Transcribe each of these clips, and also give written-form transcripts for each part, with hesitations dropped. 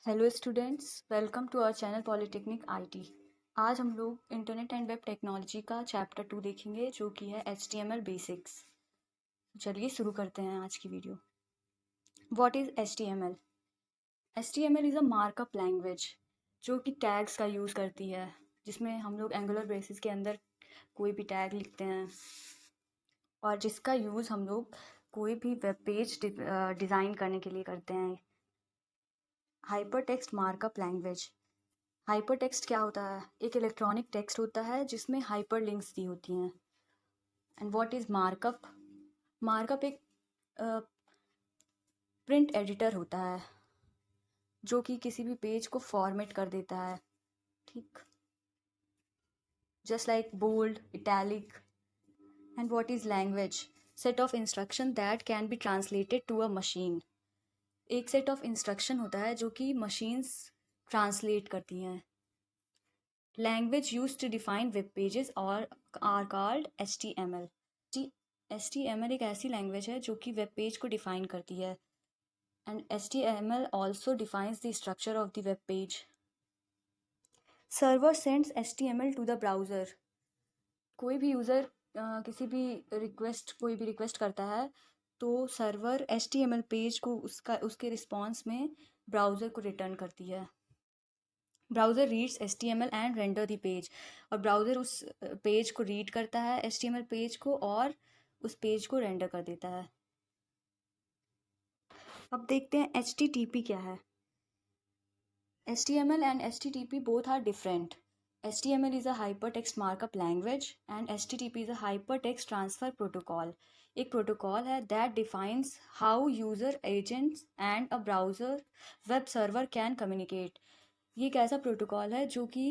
Hello students, welcome to our channel polytechnic IT. आज हम लोग इंटरनेट एंड वेब टेक्नोलॉजी का चैप्टर 2 देखेंगे जो कि है HTML बेसिक्स। चलिए शुरू करते हैं आज की video. What is HTML? HTML is a markup language जो कि टैग्स का यूज़ करती है, जिसमें हम लोग एंगुलर ब्रेसेस के अंदर कोई भी टैग लिखते हैं और जिसका यूज़ हम लोग कोई भी वेब पेज डिज़ाइन करने के लिए करते हैं। Hypertext markup language. हाइपरटेक्स्ट क्या होता है? एक इलेक्ट्रॉनिक टेक्स्ट होता है जिसमें हाइपरलिंक्स दी होती हैं। And what is markup? Markup एक प्रिंट एडिटर होता है जो कि किसी भी पेज को फॉर्मेट कर देता है, ठीक, just like bold, italic. And what is language? Set of instruction that can be translated to a machine. एक सेट ऑफ इंस्ट्रक्शन होता है जो कि मशीन्स ट्रांसलेट करती हैं। Language used to define web pages or are called HTML. HTML एक ऐसी language है जो कि वेब पेज को डिफाइन करती है and HTML also defines the structure of the web page. Server sends HTML to the browser. कोई भी यूज़र कोई भी रिक्वेस्ट करता है तो सर्वर HTML पेज को उसके रिस्पॉन्स में ब्राउज़र को रिटर्न करती है। Browser reads HTML and render the page, और ब्राउज़र उस पेज को रीड करता है, HTML पेज को, और उस पेज को रेंडर कर देता है। अब देखते हैं HTTP क्या है। HTML and HTTP both are different. HTML is a hypertext markup language and HTTP is a hypertext transfer protocol. एक प्रोटोकॉल है that defines how user agents and a browser web server can communicate. ये एक ऐसा protocol है जो कि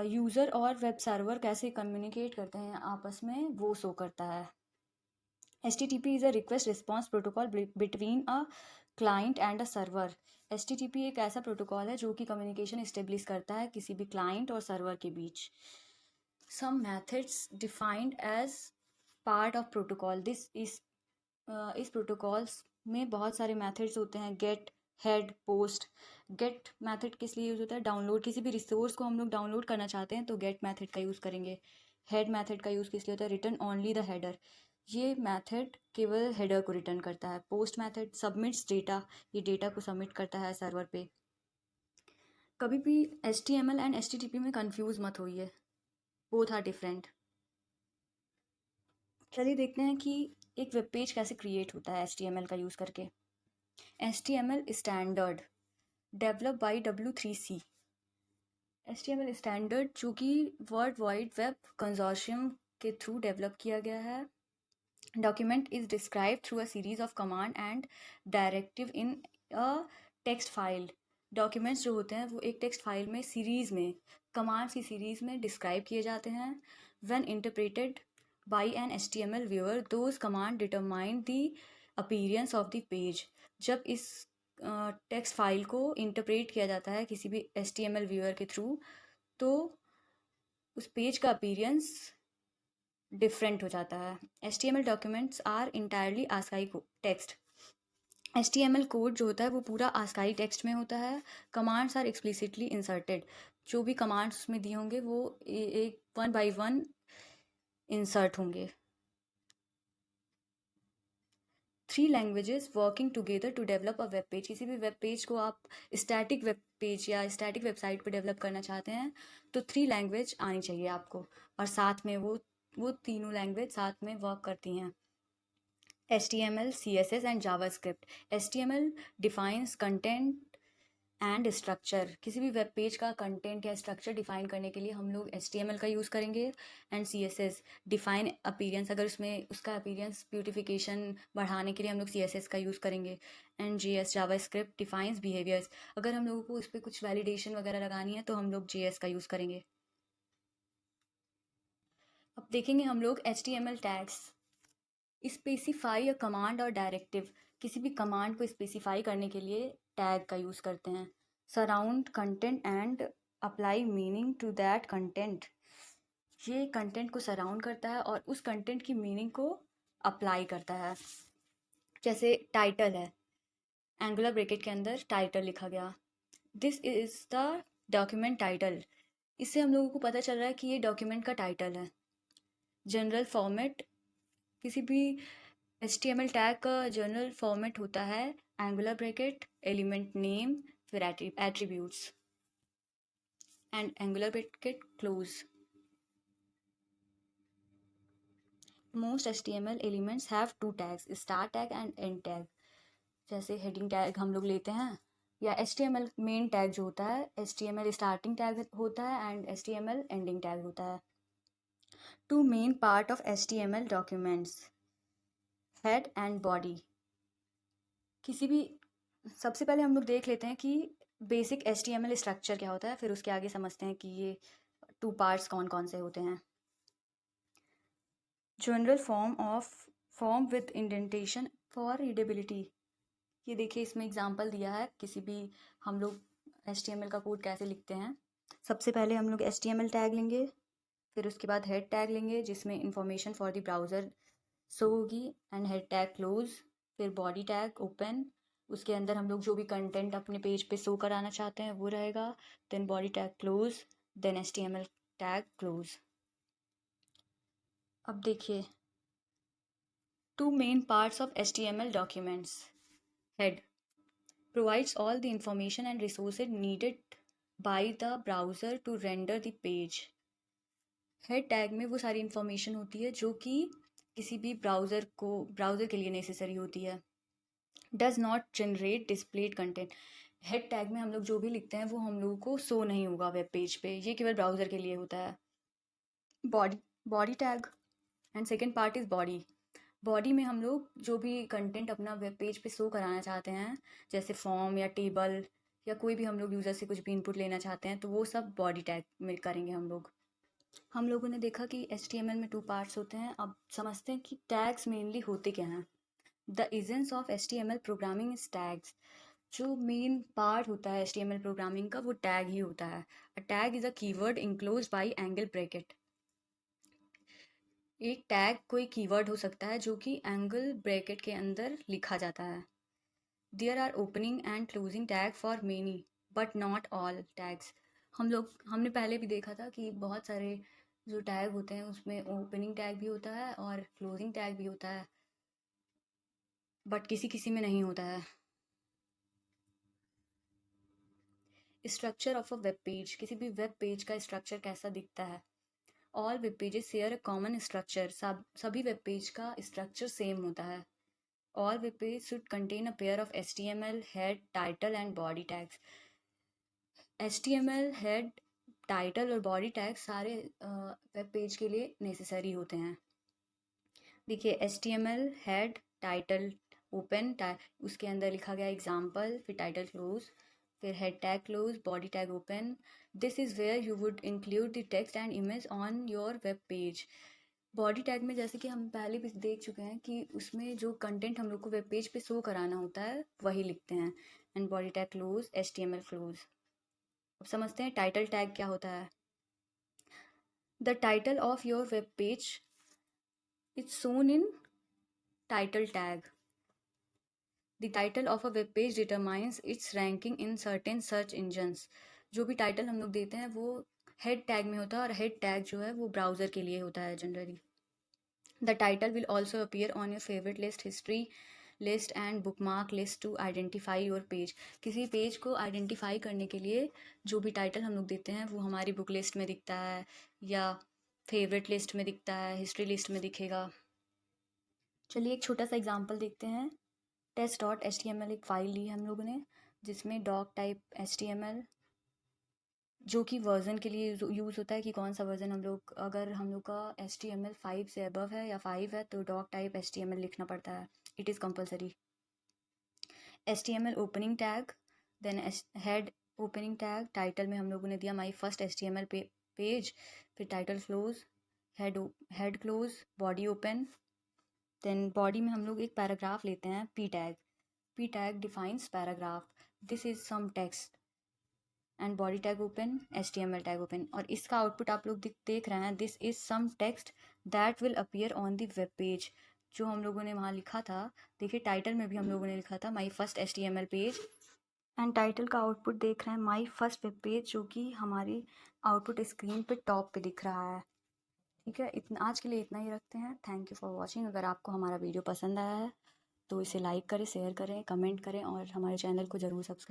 user और web server कैसे कम्युनिकेट करते हैं आपस में, वो शो करता है। HTTP is a request response protocol between a client and a server. HTTP एक ऐसा प्रोटोकॉल है जो कि कम्युनिकेशन इस्टेब्लिश करता है किसी भी क्लाइंट और सर्वर के बीच। Some methods defined as part of protocol. इस प्रोटोकॉल्स में बहुत सारे मैथड्स होते हैं। Get, head, post. Get method किस लिए यूज़ होता है? डाउनलोड, किसी भी रिसोर्स को हम लोग डाउनलोड करना चाहते हैं तो गेट मैथड का यूज़ करेंगे। हेड मैथड का यूज़ किस लिए होता है? Return only the header. ये मैथड केवल हेडर को रिटर्न करता है। पोस्ट मैथड सबमिट्स डेटा, ये डेटा को सबमिट करता है सर्वर पे। कभी भी HTML एंड HTTP में कंफ्यूज मत होइए, बोथ आर डिफरेंट। चलिए देखते हैं कि एक वेब पेज कैसे क्रिएट होता है HTML का यूज़ करके। HTML standard develop by W3C। HTML standard जो कि वर्ल्ड वाइड वेब कंजोर्शियम के थ्रू डेवलप किया गया है। Document is describe through a series of command and directive in a text file. Documents जो होते हैं वो एक टेक्स्ट फाइल में सीरीज में, कमांड्स की सीरीज में डिस्क्राइब किए जाते हैं। When interpreted by an HTML viewer those command determine the appearance of the page. जब इस टेक्स्ट फाइल को इंटरप्रेट किया जाता है किसी भी HTML व्यूअर के थ्रू, तो उस पेज का अपीयरेंस डिफरेंट हो जाता है। HTML documents are entirely ASCII text. HTML code जो होता है वो पूरा आस्काई टेक्स्ट में होता है। Commands are explicitly inserted. जो भी कमांड्स उसमें दिए होंगे वो एक 1 by 1 इंसर्ट होंगे। 3 languages working together to develop a web page. किसी भी वेब पेज को आप स्टैटिक वेब पेज या स्टैटिक वेबसाइट पर डेवलप करना चाहते हैं तो 3 लैंग्वेज आनी चाहिए आपको, और साथ में वो तीनों लैंग्वेज साथ में वर्क करती हैं। HTML, CSS and JavaScript. HTML defines content and structure. किसी भी वेब पेज का कंटेंट या स्ट्रक्चर डिफाइन करने के लिए हम लोग HTML का यूज़ करेंगे। एंड CSS डिफाइन अपीयरेंस, अगर उसमें उसका अपीयरेंस ब्यूटिफिकेशन बढ़ाने के लिए हम लोग CSS का यूज़ करेंगे। And JS JavaScript defines behaviours, अगर हम लोगों को उस पर कुछ वैलिडेशन वगैरह लगानी है तो हम लोग JS का यूज़ करेंगे। अब देखेंगे हम लोग HTML tags. Specify a command और डायरेक्टिव। किसी भी कमांड को स्पेसिफाई करने के लिए टैग का यूज़ करते हैं। Surround content and apply meaning to that content. ये कंटेंट को सराउंड करता है और उस कंटेंट की मीनिंग को अप्लाई करता है। जैसे टाइटल है, एंगुलर ब्रैकेट के अंदर टाइटल लिखा गया, this is the document title. इससे हम लोगों को पता चल रहा है कि ये डॉक्यूमेंट का टाइटल है। जनरल फॉर्मेट, किसी भी HTML टैग का जनरल फॉर्मेट होता है एंगुलर ब्रैकेट, एलिमेंट नेम, फिर attributes and angular bracket close. Most HTML elements have two tags, start tag and end tag. जैसे हेडिंग टैग हम लोग लेते हैं, या HTML मेन टैग जो होता है, HTML स्टार्टिंग टैग होता है एंड HTML एंडिंग टैग होता है। Two main part of HTML documents, head and body. किसी भी, सबसे पहले हम लोग देख लेते हैं कि बेसिक HTML स्ट्रक्चर क्या होता है, फिर उसके आगे समझते हैं कि ये टू पार्ट्स कौन कौन से होते हैं। General form with indentation for readability. ये देखिए इसमें एग्जांपल दिया है, किसी भी हम लोग HTML का कोड कैसे लिखते हैं। सबसे पहले हम लोग HTML टैग लेंगे, फिर उसके बाद हेड टैग लेंगे जिसमें information for the browser show होगी एंड हेड टैग क्लोज, फिर बॉडी टैग ओपन, उसके अंदर हम लोग जो भी कंटेंट अपने पेज पे शो कराना चाहते हैं वो रहेगा, then body tag close, then HTML tag close. अब देखिए two main parts of HTML documents. Head provides all the information and resources needed by the browser to render the page। Head tag में वो सारी information होती है जो कि किसी भी ब्राउज़र के लिए नेसेसरी होती है। Does not generate displayed content. Head tag में हम लोग जो भी लिखते हैं वो हम लोगों को शो नहीं होगा वेब पेज पे, ये केवल ब्राउज़र के लिए होता है। Body body tag and second part is body. Body में हम लोग जो भी कंटेंट अपना वेब पेज पे शो कराना चाहते हैं, जैसे फॉर्म या टेबल या कोई भी हम लोग यूज़र से कुछ भी इनपुट लेना चाहते हैं, तो वो सब बॉडी टैग में करेंगे हम लोग। हम लोगों ने देखा कि HTML में टू पार्ट्स होते हैं। अब समझते हैं कि टैग्स मेनली होते क्या हैं। The essence of HTML programming is tags. जो मेन पार्ट होता है HTML प्रोग्रामिंग का वो टैग ही होता है। A tag is a keyword enclosed bye angle bracket. एक टैग कोई कीवर्ड हो सकता है जो कि एंगल ब्रैकेट के अंदर लिखा जाता है। There are opening and closing tag for many but not all tags. हमने पहले भी देखा था कि बहुत सारे जो टैग होते हैं उसमें ओपनिंग टैग भी होता है और क्लोजिंग टैग भी होता है, बट किसी किसी में नहीं होता है। Structure of a web page, किसी भी वेब पेज का स्ट्रक्चर कैसा दिखता है। All web pages share a common structure, सभी वेब पेज का स्ट्रक्चर सेम होता है। All web page should contain a pair of HTML head, title and body tags. HTML head, title और body tag सारे web page के लिए necessary होते हैं। देखिए HTML हेड, टाइटल ओपन, उसके अंदर लिखा गया एग्जाम्पल, फिर टाइटल क्लोज, फिर head tag close, body tag open. This is where you would include the text and image on your web page. Body tag में जैसे कि हम पहले भी देख चुके हैं कि उसमें जो कंटेंट हम लोग को वेब पेज पे शो कराना होता है वही लिखते हैं। And body tag close, HTML close. अब समझते हैं टाइटल टैग क्या होता है। The title of your web page is shown in title tag. The title of a web page determines it's ranking in certain search engines. जो भी title हम लोग देते हैं वो हेड टैग में होता है, और हेड टैग जो है वो ब्राउज़र के लिए होता है generally. The title will also appear on your favourite list, history list and bookmark list to identify your page. किसी पेज को आइडेंटिफाई करने के लिए जो भी टाइटल हम लोग देते हैं वो हमारी बुक लिस्ट में दिखता है, या फेवरेट लिस्ट में दिखता है, हिस्ट्री लिस्ट में दिखेगा। चलिए एक छोटा सा एग्जांपल देखते हैं। test.html एक फ़ाइल ली है हम लोगों ने, जिसमें डॉक टाइप HTML, जो कि वर्जन के लिए यूज़ होता है कि कौन सा वर्जन हम लोग, अगर हम लोग का HTML 5 से अबव है या 5 है तो डॉक टाइप HTML लिखना पड़ता है, it is compulsory. HTML opening tag, then head opening tag, title में हम लोगों ने दिया माई फर्स्ट HTML पेज, फिर title close, head close, body open. Then body में हम लोग एक पैराग्राफ लेते हैं, P tag defines paragraph, this is some text and body tag open, HTML tag open. और इसका आउटपुट आप लोग देख रहे हैं, this is some text that will appear on the web page. जो हम लोगों ने वहाँ लिखा था, देखिए टाइटल में भी हम लोगों ने लिखा था माई first HTML page, and title का आउटपुट देख रहे हैं माई फर्स्ट वेब पेज, जो कि हमारी आउटपुट स्क्रीन पे टॉप पे दिख रहा है। ठीक है, इतना आज के लिए इतना ही रखते हैं। Thank you for watching. अगर आपको हमारा वीडियो पसंद आया है तो इसे लाइक करें, शेयर करें, कमेंट करें और हमारे चैनल को ज़रूर सब्सक्राइब